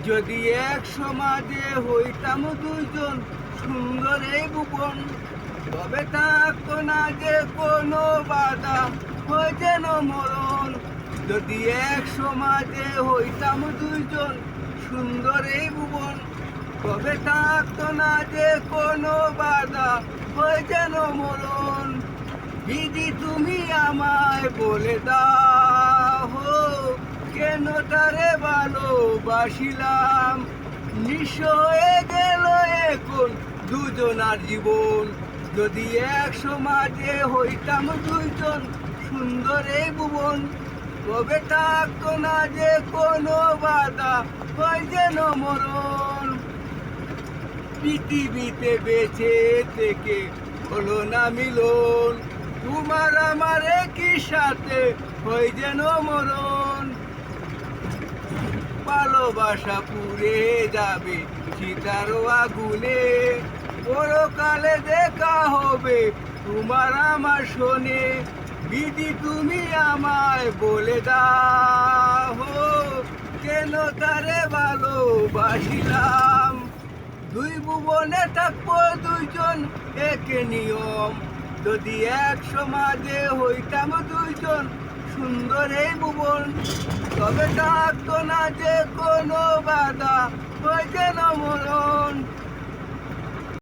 যদি এক সমাজে হইতাম দুইজন সুন্দর এই ভুবন, তবে থাকতো না যে কোনো বাধা হয় যেন মরণ। যদি এক সমাজে হইতাম দুইজন সুন্দর এই ভুবন, তবে থাকতো না যে কোনো বাধা হয় যেন মরণ। বিধি তুমি আমায় বলে দাও, কেন তারে ভালোবাসিলাম। নিঃস্ব হয়ে গেল এখন দুজনার জীবন। যদি এক সমাজে হইতাম দুইজন সুন্দর এই ভুবন, তবে থাকতো না যে কোনো বাধা হয় যেন মরণ। পৃথিবীতে বেঁচে থেকে হলো না মিলন, তোমার আমার একই সাথে হয় যেন মরণ। ভালোবাসা পুড়ে যাবে চিতার আগুনে, পরকালে দেখা হবে তোমার আমার শোনে। বিধি তুমি আমায় বলে দাও, কেন তারে ভালোবাসিলাম। দুই ভুবনে থাকবো দুইজন এক নিয়ম, যদি এক সমাজে হইতাম দুইজন সুন্দর এই ভুবন, তবে থাকতো না যে কোনো বাধা হয় যেন মরণ।